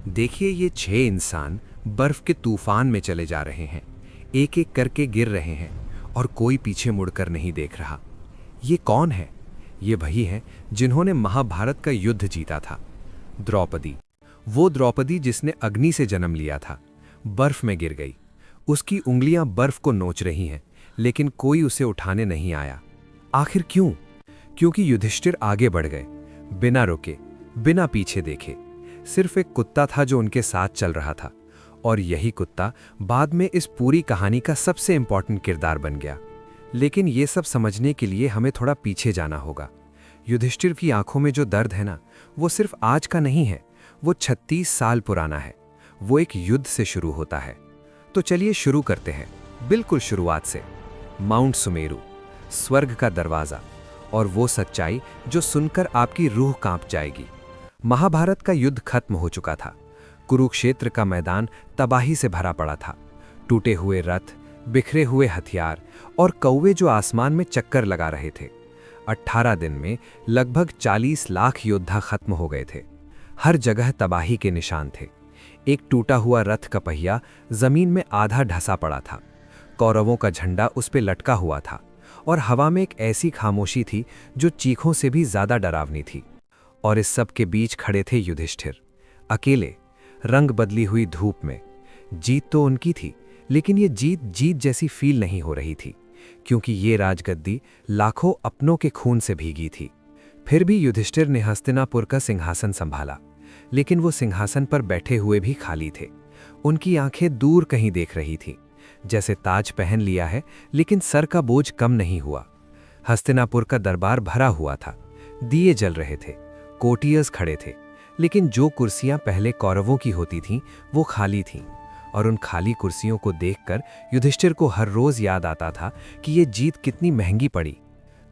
देखिए, ये 6 इंसान बर्फ के तूफान में चले जा रहे हैं, एक एक करके गिर रहे हैं और कोई पीछे मुड़कर नहीं देख रहा। ये कौन है? ये वही हैं जिन्होंने महाभारत का युद्ध जीता था। द्रौपदी, वो द्रौपदी जिसने अग्नि से जन्म लिया था, बर्फ में गिर गई। उसकी उंगलियां बर्फ को नोच रही हैं, लेकिन कोई उसे उठाने नहीं आया। आखिर क्यों? क्योंकि युधिष्ठिर आगे बढ़ गए, बिना रुके, बिना पीछे देखे। सिर्फ एक कुत्ता था जो उनके साथ चल रहा था, और यही कुत्ता बाद में इस पूरी कहानी का सबसे इंपॉर्टेंट किरदार बन गया। लेकिन ये सब समझने के लिए हमें थोड़ा पीछे जाना होगा। युधिष्ठिर की आंखों में जो दर्द है ना, वो सिर्फ आज का नहीं है, वो 36 साल पुराना है। वो एक युद्ध से शुरू होता है। तो चलिए शुरू करते हैं, बिल्कुल शुरुआत से। माउंट सुमेरु, स्वर्ग का दरवाजा, और वो सच्चाई जो सुनकर आपकी रूह कांप जाएगी। महाभारत का युद्ध खत्म हो चुका था। कुरुक्षेत्र का मैदान तबाही से भरा पड़ा था। टूटे हुए रथ, बिखरे हुए हथियार और कौवे जो आसमान में चक्कर लगा रहे थे। 18 दिन में लगभग 40 लाख योद्धा खत्म हो गए थे। हर जगह तबाही के निशान थे। एक टूटा हुआ रथ का पहिया जमीन में आधा ढसा पड़ा था। कौरवों का झंडा उस पे लटका हुआ था, और हवा में एक ऐसी खामोशी थी जो चीखों से भी ज्यादा डरावनी थी। और इस सब के बीच खड़े थे युधिष्ठिर, अकेले, रंग बदली हुई धूप में। जीत तो उनकी थी, लेकिन ये जीत जीत जैसी फील नहीं हो रही थी, क्योंकि ये राजगद्दी लाखों अपनों के खून से भीगी थी। फिर भी युधिष्ठिर ने हस्तिनापुर का सिंहासन संभाला, लेकिन वो सिंहासन पर बैठे हुए भी खाली थे। उनकी आंखें दूर कहीं देख रही थी, जैसे ताज पहन लिया है लेकिन सर का बोझ कम नहीं हुआ। हस्तिनापुर का दरबार भरा हुआ था, दिए जल रहे थे, कोर्टियर्स खड़े थे, लेकिन जो कुर्सियां पहले कौरवों की होती थीं वो खाली थीं। और उन खाली कुर्सियों को देखकर युधिष्ठिर को हर रोज याद आता था कि ये जीत कितनी महंगी पड़ी।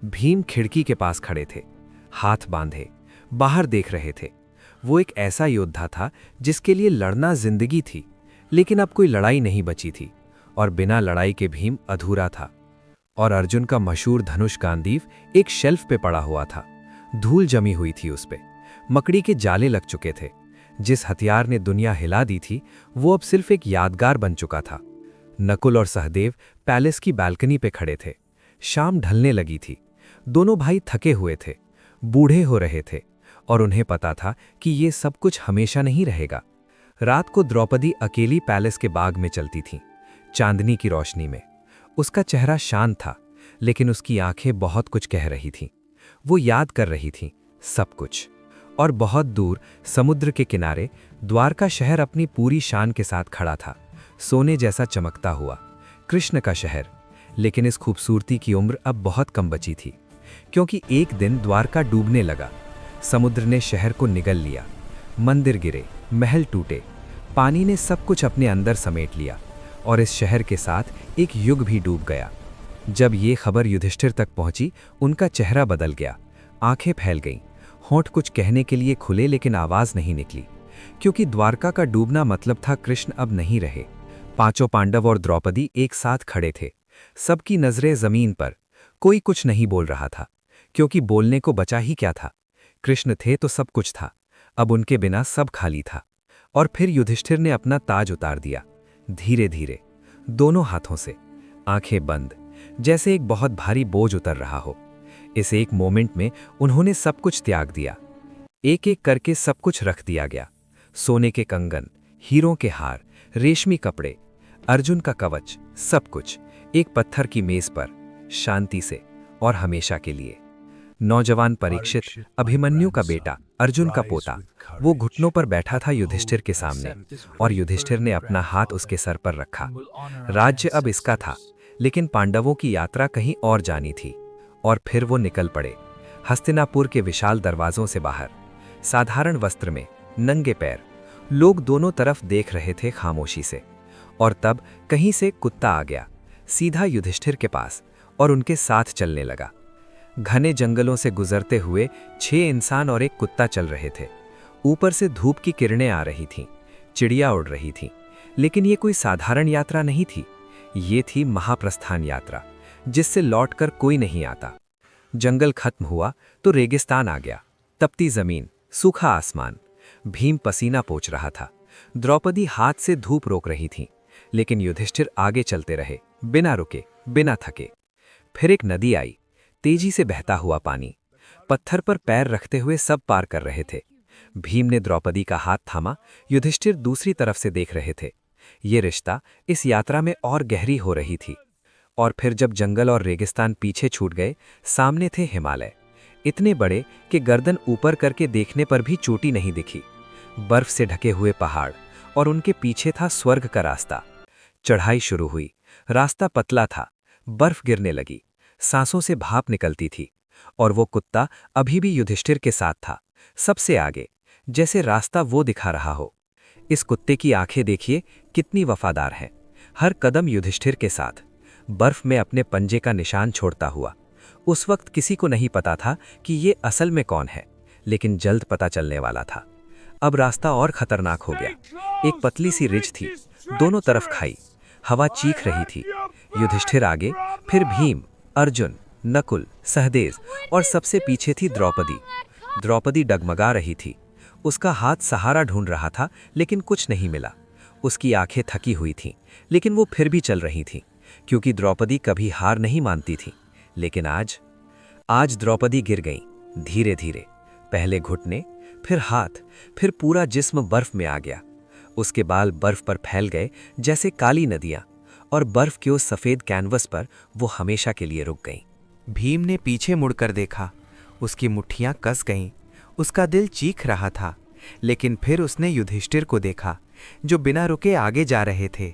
भीम खिड़की के पास खड़े थे, हाथ बांधे, बाहर देख रहे थे। वो एक ऐसा योद्धा था जिसके लिए लड़ना जिंदगी थी, लेकिन अब कोई लड़ाई नहीं बची थी, और बिना लड़ाई के भीम अधूरा था। और अर्जुन का मशहूर धनुष गांडीव एक शेल्फ पे पड़ा हुआ था। धूल जमी हुई थी उस पे, मकड़ी के जाले लग चुके थे। जिस हथियार ने दुनिया हिला दी थी, वो अब सिर्फ एक यादगार बन चुका था। नकुल और सहदेव पैलेस की बालकनी पे खड़े थे। शाम ढलने लगी थी। दोनों भाई थके हुए थे, बूढ़े हो रहे थे, और उन्हें पता था कि ये सब कुछ हमेशा नहीं रहेगा। रात को द्रौपदी अकेली पैलेस के बाग में चलती थी, चांदनी की रोशनी में। उसका चेहरा शांत था, लेकिन उसकी आंखें बहुत कुछ कह रही थीं। वो याद कर रही थीं सब कुछ। और बहुत दूर समुद्र के किनारे द्वारका शहर अपनी पूरी शान के साथ खड़ा था, सोने जैसा चमकता हुआ। कृष्ण का शहर। लेकिन इस खूबसूरती की उम्र अब बहुत कम बची थी, क्योंकि एक दिन द्वारका डूबने लगा। समुद्र ने शहर को निगल लिया। मंदिर गिरे, महल टूटे, पानी ने सब कुछ अपने अंदर समेट लिया, और इस शहर के साथ एक युग भी डूब गया। जब ये खबर युधिष्ठिर तक पहुंची, उनका चेहरा बदल गया, आंखें फैल गईं, होंठ कुछ कहने के लिए खुले लेकिन आवाज नहीं निकली, क्योंकि द्वारका का डूबना मतलब था कृष्ण अब नहीं रहे। पांचों पांडव और द्रौपदी एक साथ खड़े थे, सबकी नजरें जमीन पर। कोई कुछ नहीं बोल रहा था, क्योंकि बोलने को बचा ही क्या था। कृष्ण थे तो सब कुछ था, अब उनके बिना सब खाली था। और फिर युधिष्ठिर ने अपना ताज उतार दिया, धीरे धीरे, दोनों हाथों से, आंखें बंद, जैसे एक बहुत भारी बोझ उतर रहा हो। इस एक मोमेंट में उन्होंने सब कुछ त्याग दिया। एक एक करके सब कुछ रख दिया गया। सोने के कंगन, हीरों के हार, रेशमी कपड़े, अर्जुन का कवच, सब कुछ एक पत्थर की मेज पर, शांति से और हमेशा के लिए। नौजवान परीक्षित, अभिमन्यु का बेटा, अर्जुन का पोता, वो घुटनों पर बैठा था युधिष्ठिर के सामने, और युधिष्ठिर ने अपना हाथ उसके सर पर रखा। राज्य अब इसका था, लेकिन पांडवों की यात्रा कहीं और जानी थी। और फिर वो निकल पड़े, हस्तिनापुर के विशाल दरवाजों से बाहर, साधारण वस्त्र में, नंगे पैर। लोग दोनों तरफ देख रहे थे खामोशी से। और तब कहीं से कुत्ता आ गया, सीधा युधिष्ठिर के पास, और उनके साथ चलने लगा। घने जंगलों से गुजरते हुए 6 इंसान और एक कुत्ता चल रहे थे। ऊपर से धूप की किरणें आ रही थीं, चिड़िया उड़ रही थीं। लेकिन ये कोई साधारण यात्रा नहीं थी, ये थी महाप्रस्थान यात्रा, जिससे लौटकर कोई नहीं आता। जंगल खत्म हुआ तो रेगिस्तान आ गया, तपती जमीन, सूखा आसमान। भीम पसीना पोंछ रहा था, द्रौपदी हाथ से धूप रोक रही थीं, लेकिन युधिष्ठिर आगे चलते रहे, बिना रुके, बिना थके। फिर एक नदी आई, तेजी से बहता हुआ पानी। पत्थर पर पैर रखते हुए सब पार कर रहे थे। भीम ने द्रौपदी का हाथ थामा, युधिष्ठिर दूसरी तरफ से देख रहे थे। ये रिश्ता इस यात्रा में और गहरी हो रही थी। और फिर जब जंगल और रेगिस्तान पीछे छूट गए, सामने थे हिमालय, इतने बड़े कि गर्दन ऊपर करके देखने पर भी चोटी नहीं दिखी। बर्फ से ढके हुए पहाड़, और उनके पीछे था स्वर्ग का रास्ता। चढ़ाई शुरू हुई। रास्ता पतला था, बर्फ गिरने लगी, सांसों से भाप निकलती थी। और वो कुत्ता अभी भी युधिष्ठिर के साथ था, सबसे आगे, जैसे रास्ता वो दिखा रहा हो। इस कुत्ते की आंखें देखिए, कितनी वफादार हैं, हर कदम युधिष्ठिर के साथ, बर्फ में अपने पंजे का निशान छोड़ता हुआ। उस वक्त किसी को नहीं पता था कि ये असल में कौन है, लेकिन जल्द पता चलने वाला था। अब रास्ता और खतरनाक हो गया। एक पतली सी रिज थी, दोनों तरफ खाई, हवा चीख रही थी। युधिष्ठिर आगे, फिर भीम, अर्जुन, नकुल, सहदेव, और सबसे पीछे थी द्रौपदी। द्रौपदी डगमगा रही थी, उसका हाथ सहारा ढूंढ रहा था, लेकिन कुछ नहीं मिला। उसकी आंखें थकी हुई थीं, लेकिन वो फिर भी चल रही थीं, क्योंकि द्रौपदी कभी हार नहीं मानती थी। लेकिन आज द्रौपदी गिर गई, धीरे धीरे, पहले घुटने, फिर हाथ, फिर पूरा जिस्म बर्फ में आ गया। उसके बाल बर्फ पर फैल गए जैसे काली नदियां, और बर्फ के उस सफेद कैनवस पर वो हमेशा के लिए रुक गईं। भीम ने पीछे मुड़कर देखा, उसकी मुट्ठियां कस गईं, उसका दिल चीख रहा था। लेकिन फिर उसने युधिष्ठिर को देखा, जो बिना रुके आगे जा रहे थे,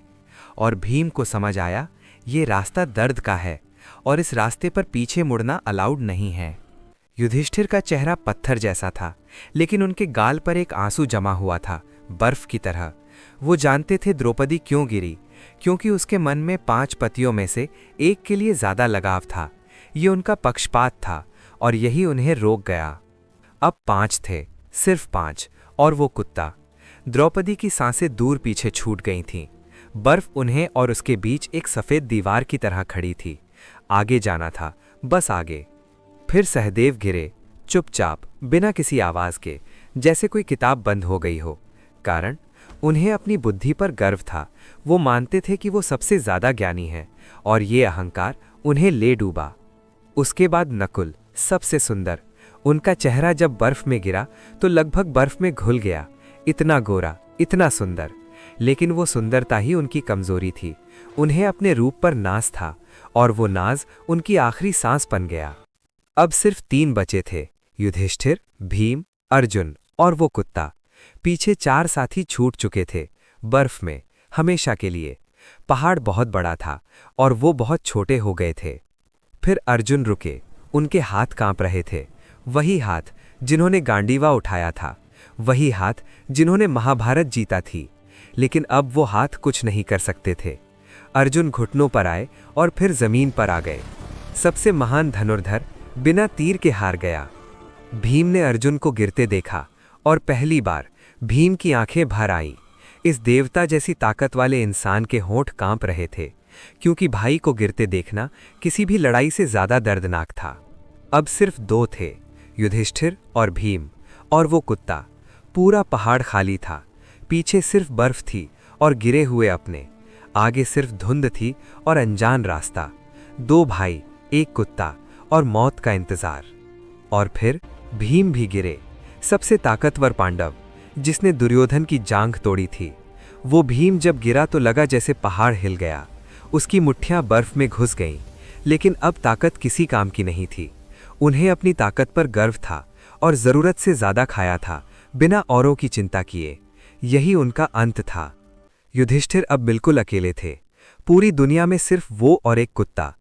और भीम को समझ आया, ये रास्ता दर्द का है, और इस रास्ते पर पीछे मुड़ना अलाउड नहीं है। युधिष्ठिर का चेहरा पत्थर जैसा था, लेकिन उनके गाल पर एक आंसू जमा हुआ था, बर्फ की तरह। वो जानते थे द्रौपदी क्यों गिरी, क्योंकि उसके मन में 5 पतियों में से एक के लिए ज्यादा लगाव था। ये उनका पक्षपात था, और यही उन्हें रोक गया। अब 5 थे, सिर्फ 5, और वो कुत्ता। द्रौपदी की सांसें दूर पीछे छूट गई थीं। बर्फ उन्हें और उसके बीच एक सफेद दीवार की तरह खड़ी थी। आगे जाना था, बस आगे। फिर सहदेव गिरे, चुपचाप, बिना किसी आवाज के, जैसे कोई किताब बंद हो गई हो। कारण उन्हें अपनी बुद्धि पर गर्व था। वो मानते थे कि वो सबसे ज्यादा ज्ञानी हैं, और ये अहंकार उन्हें ले डूबा। उसके बाद नकुल, सबसे सुंदर। उनका चेहरा जब बर्फ में गिरा तो लगभग बर्फ में घुल गया। इतना गोरा, इतना सुंदर, लेकिन वो सुंदरता ही उनकी कमजोरी थी। उन्हें अपने रूप पर नाज था, और वो नाज उनकी आखिरी सांस बन गया। अब सिर्फ 3 बचे थे, युधिष्ठिर, भीम, अर्जुन, और वो कुत्ता। पीछे 4 साथी छूट चुके थे, बर्फ में, हमेशा के लिए। पहाड़ बहुत बड़ा था, और वो बहुत छोटे हो गए थे। फिर अर्जुन रुके, उनके हाथ कांप रहे थे। वही हाथ जिन्होंने गांडीवा उठाया था, वही हाथ जिन्होंने महाभारत जीता थी। लेकिन अब वो हाथ कुछ नहीं कर सकते थे। अर्जुन घुटनों पर आए और फिर जमीन पर आ गए। सबसे महान धनुर्धर बिना तीर के हार गया। भीम ने अर्जुन को गिरते देखा, और पहली बार भीम की आंखें भर आईं। इस देवता जैसी ताकत वाले इंसान के होंठ कांप रहे थे, क्योंकि भाई को गिरते देखना किसी भी लड़ाई से ज्यादा दर्दनाक था। अब सिर्फ 2 थे, युधिष्ठिर और भीम, और वो कुत्ता। पूरा पहाड़ खाली था, पीछे सिर्फ बर्फ थी और गिरे हुए अपने। आगे सिर्फ धुंध थी और अनजान रास्ता। 2 भाई, एक कुत्ता, और मौत का इंतजार। और फिर भीम भी गिरे, सबसे ताकतवर पांडव, जिसने दुर्योधन की जांघ तोड़ी थी। वो भीम जब गिरा तो लगा जैसे पहाड़ हिल गया। उसकी मुट्ठियां बर्फ में घुस गईं, लेकिन अब ताकत किसी काम की नहीं थी। उन्हें अपनी ताकत पर गर्व था, और जरूरत से ज्यादा खाया था, बिना औरों की चिंता किए। यही उनका अंत था। युधिष्ठिर अब बिल्कुल अकेले थे, पूरी दुनिया में सिर्फ वो और एक कुत्ता।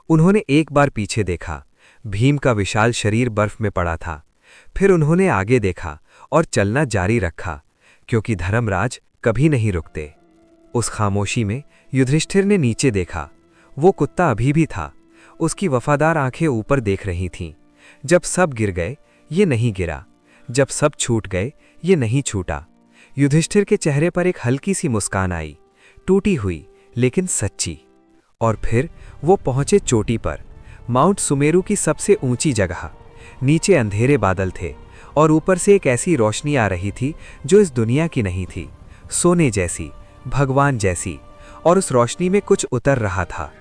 उन्होंने एक बार पीछे देखा, भीम का विशाल शरीर बर्फ में पड़ा था। फिर उन्होंने आगे देखा और चलना जारी रखा, क्योंकि धर्मराज कभी नहीं रुकते। उस खामोशी में युधिष्ठिर ने नीचे देखा। वो कुत्ता अभी भी था, उसकी वफादार आंखें ऊपर देख रही थीं। जब सब गिर गए, ये नहीं गिरा। जब सब छूट गए, ये नहीं छूटा। युधिष्ठिर के चेहरे पर एक हल्की सी मुस्कान आई, टूटी हुई लेकिन सच्ची। और फिर वो पहुंचे चोटी पर, माउंट सुमेरु की सबसे ऊंची जगह। नीचे अंधेरे बादल थे, और ऊपर से एक ऐसी रोशनी आ रही थी जो इस दुनिया की नहीं थी। सोने जैसी, भगवान जैसी, और उस रोशनी में कुछ उतर रहा था।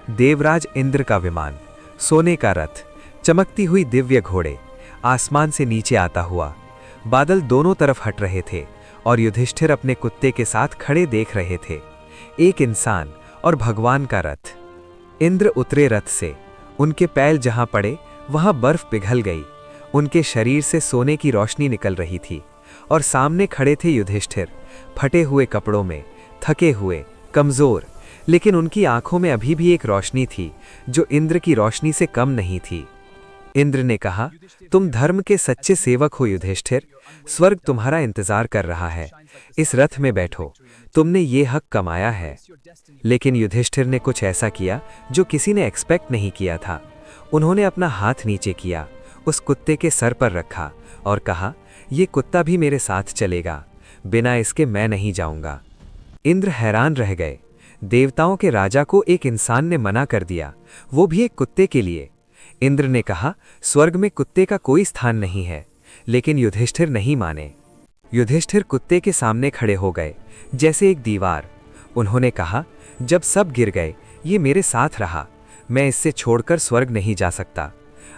देवराज इंद्र का विमान, सोने का रथ, चमकती हुई दिव्य घोड़े, आसमान से नीचे आता हुआ। बादल दोनों तरफ हट रहे थे और युधिष्ठिर अपने कुत्ते के साथ खड़े देख रहे थे। एक इंसान और भगवान का रथ। इंद्र उतरे रथ से, उनके पैर जहां पड़े वहां बर्फ पिघल गई। उनके शरीर से सोने की रोशनी निकल रही थी और सामने खड़े थे युधिष्ठिर, फटे हुए कपड़ों में, थके हुए, कमजोर, लेकिन उनकी आंखों में अभी भी एक रोशनी थी जो इंद्र की रोशनी से कम नहीं थी। इंद्र ने कहा, तुम धर्म के सच्चे सेवक हो युधिष्ठिर, स्वर्ग तुम्हारा इंतजार कर रहा है। इस रथ में बैठो, तुमने ये हक कमाया है। लेकिन युधिष्ठिर ने कुछ ऐसा किया जो किसी ने एक्सपेक्ट नहीं किया था। उन्होंने अपना हाथ नीचे किया, उस कुत्ते के सर पर रखा और कहा, ये कुत्ता भी मेरे साथ चलेगा, बिना इसके मैं नहीं जाऊंगा। इंद्र हैरान रह गए। देवताओं के राजा को एक इंसान ने मना कर दिया, वो भी एक कुत्ते के लिए। इंद्र ने कहा, स्वर्ग में कुत्ते का कोई स्थान नहीं है, लेकिन युधिष्ठिर नहीं माने। युधिष्ठिर कुत्ते के सामने खड़े हो गए, जैसे एक दीवार। उन्होंने कहा, जब सब गिर गए, ये मेरे साथ रहा, मैं इससे छोड़कर स्वर्ग नहीं जा सकता।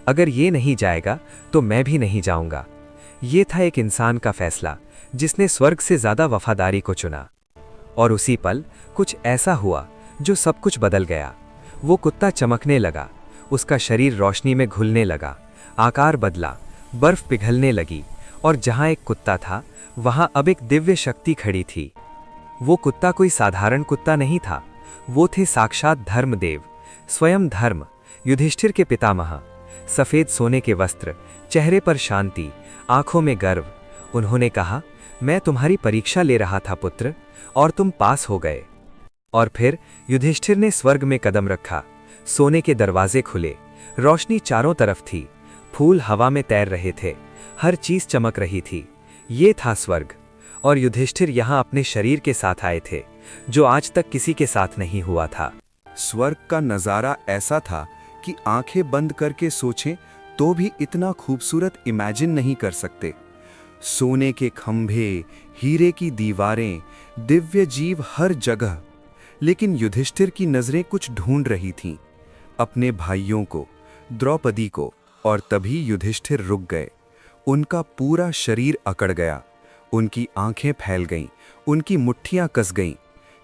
अगर ये नहीं जाएगा तो मैं भी नहीं जाऊंगा। ये था एक इंसान का फैसला, जिसने स्वर्ग से ज्यादा वफादारी को चुना। और उसी पल कुछ ऐसा हुआ जो सब कुछ बदल गया। वो कुत्ता चमकने लगा, उसका शरीर रोशनी में घुलने लगा, आकार बदला, बर्फ पिघलने लगी, और जहां एक कुत्ता था वहां अब एक दिव्य शक्ति खड़ी थी। वो कुत्ता कोई साधारण कुत्ता नहीं था, वो थे साक्षात धर्मदेव, स्वयं धर्म, युधिष्ठिर के पितामह। सफेद सोने के वस्त्र, चेहरे पर शांति, आंखों में गर्व। उन्होंने कहा, मैं तुम्हारी परीक्षा ले रहा था पुत्र, और तुम पास हो गए। और फिर युधिष्ठिर ने स्वर्ग में कदम रखा। सोने के दरवाजे खुले, रोशनी चारों तरफ थी, फूल हवा में तैर रहे थे, हर चीज चमक रही थी। ये था स्वर्ग, और युधिष्ठिर यहाँ अपने शरीर के साथ आए थे, जो आज तक किसी के साथ नहीं हुआ था। स्वर्ग का नजारा ऐसा था कि आंखें बंद करके सोचें तो भी इतना खूबसूरत इमेजिन नहीं कर सकते। सोने के खंभे, हीरे की दीवारें, दिव्य जीव हर जगह। लेकिन युधिष्ठिर की नजरें कुछ ढूंढ रही थीं, अपने भाइयों को, द्रौपदी को। और तभी युधिष्ठिर रुक गए। उनका पूरा शरीर अकड़ गया, उनकी आंखें फैल गईं, उनकी मुट्ठियां कस गईं,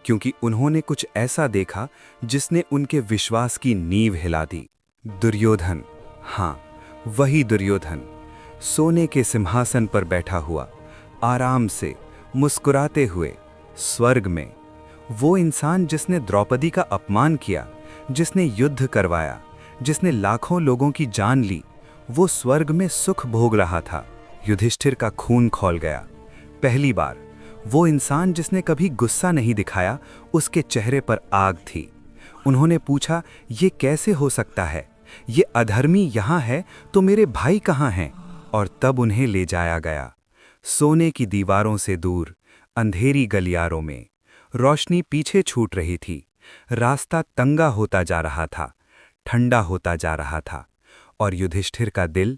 क्योंकि उन्होंने कुछ ऐसा देखा जिसने उनके विश्वास की नींव हिला दी। दुर्योधन, हाँ, वही दुर्योधन, सोने के सिंहासन पर बैठा हुआ, आराम से मुस्कुराते हुए, स्वर्ग में। वो इंसान जिसने द्रौपदी का अपमान किया, जिसने युद्ध करवाया, जिसने लाखों लोगों की जान ली, वो स्वर्ग में सुख भोग रहा था। युधिष्ठिर का खून खौल गया। पहली बार वो इंसान जिसने कभी गुस्सा नहीं दिखाया, उसके चेहरे पर आग थी। उन्होंने पूछा, ये कैसे हो सकता है? ये अधर्मी यहाँ है तो मेरे भाई कहाँ हैं? और तब उन्हें ले जाया गया, सोने की दीवारों से दूर, अंधेरी गलियारों में। रोशनी पीछे छूट रही थी, रास्ता तंगा होता जा रहा था, ठंडा होता जा रहा था, और युधिष्ठिर का दिल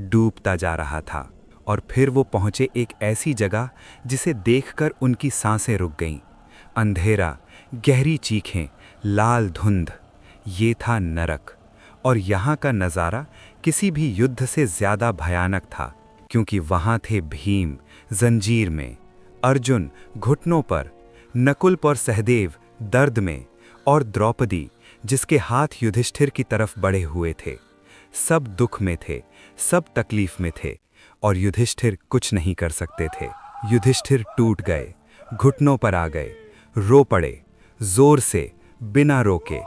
डूबता जा रहा था। और फिर वो पहुंचे एक ऐसी जगह जिसे देखकर उनकी सांसें रुक गईं। अंधेरा, गहरी चीखें, लाल धुंध, ये था नरक। और यहाँ का नज़ारा किसी भी युद्ध से ज़्यादा भयानक था, क्योंकि वहाँ थे भीम जंजीर में, अर्जुन घुटनों पर, नकुल और सहदेव दर्द में, और द्रौपदी जिसके हाथ युधिष्ठिर की तरफ बढ़े हुए थे। सब दुख में थे, सब तकलीफ में थे, और युधिष्ठिर कुछ नहीं कर सकते थे। युधिष्ठिर टूट गए, घुटनों पर आ गए, रो पड़े, जोर से, बिना रोके।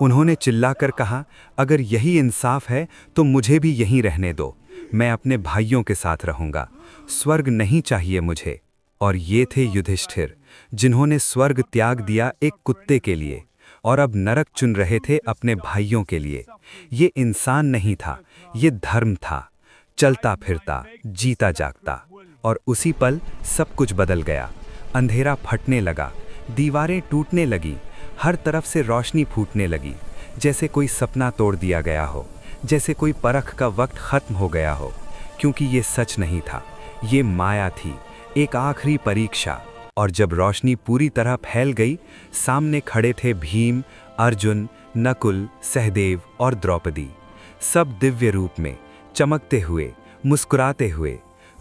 उन्होंने चिल्लाकर कहा, अगर यही इंसाफ है तो मुझे भी यहीं रहने दो, मैं अपने भाइयों के साथ रहूंगा, स्वर्ग नहीं चाहिए मुझे। और ये थे युधिष्ठिर, जिन्होंने स्वर्ग त्याग दिया एक कुत्ते के लिए, और अब नरक चुन रहे थे अपने भाइयों के लिए। ये इंसान नहीं था, ये धर्म था, चलता फिरता, जीता जागता। और उसी पल सब कुछ बदल गया। अंधेरा फटने लगा, दीवारें टूटने लगी, हर तरफ से रोशनी फूटने लगी, जैसे कोई सपना तोड़ दिया गया हो, जैसे कोई परख का वक्त खत्म हो गया हो। क्योंकि ये सच नहीं था, ये माया थी, एक आखिरी परीक्षा। और जब रोशनी पूरी तरह फैल गई, सामने खड़े थे भीम, अर्जुन, नकुल, सहदेव और द्रौपदी, सब दिव्य रूप में, चमकते हुए, मुस्कुराते हुए।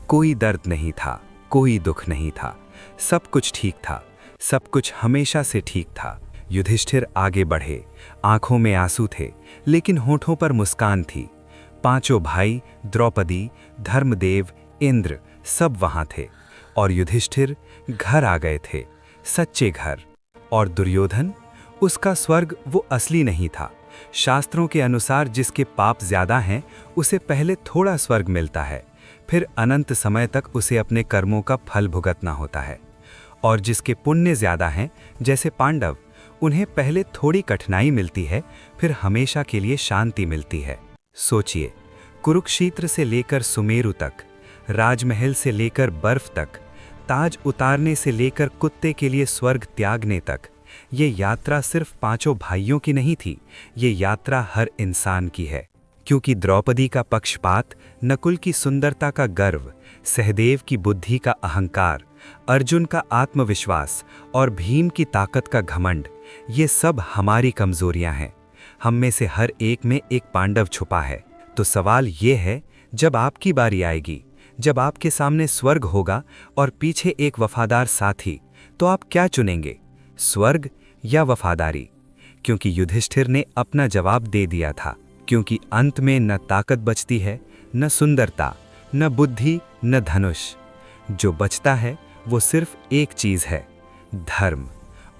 कोई दर्द नहीं था, कोई दुख नहीं था, सब कुछ ठीक था, सब कुछ हमेशा से ठीक था। युधिष्ठिर आगे बढ़े, आंखों में आंसू थे, लेकिन होठों पर मुस्कान थी। पांचों भाई, द्रौपदी, धर्मदेव, इंद्र सब वहां थे, और युधिष्ठिर घर आ गए थे, सच्चे घर। और दुर्योधन, उसका स्वर्ग वो असली नहीं था। शास्त्रों के अनुसार जिसके पाप ज्यादा हैं, उसे पहले थोड़ा स्वर्ग मिलता है, फिर अनंत समय तक उसे अपने कर्मों का फल भुगतना होता है। और जिसके पुण्य ज्यादा हैं, जैसे पांडव, उन्हें पहले थोड़ी कठिनाई मिलती है, फिर हमेशा के लिए शांति मिलती है। सोचिए, कुरुक्षेत्र से लेकर सुमेरु तक, राजमहल से लेकर बर्फ तक, ताज उतारने से लेकर कुत्ते के लिए स्वर्ग त्यागने तक, ये यात्रा सिर्फ पांचों भाइयों की नहीं थी, ये यात्रा हर इंसान की है। क्योंकि द्रौपदी का पक्षपात, नकुल की सुंदरता का गर्व, सहदेव की बुद्धि का अहंकार, अर्जुन का आत्मविश्वास और भीम की ताकत का घमंड, ये सब हमारी कमजोरियां हैं। हम में से हर एक में एक पांडव छुपा है। तो सवाल ये है, जब आपकी बारी आएगी, जब आपके सामने स्वर्ग होगा और पीछे एक वफादार साथी, तो आप क्या चुनेंगे, स्वर्ग या वफादारी? क्योंकि युधिष्ठिर ने अपना जवाब दे दिया था। क्योंकि अंत में न ताकत बचती है, न सुंदरता, न बुद्धि, न धनुष। जो बचता है वो सिर्फ एक चीज है, धर्म।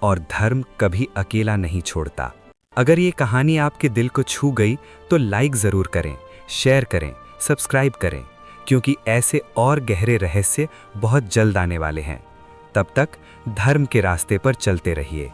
और धर्म कभी अकेला नहीं छोड़ता। अगर ये कहानी आपके दिल को छू गई तो लाइक जरूर करें, शेयर करें, सब्सक्राइब करें, क्योंकि ऐसे और गहरे रहस्य बहुत जल्द आने वाले हैं। तब तक धर्म के रास्ते पर चलते रहिए।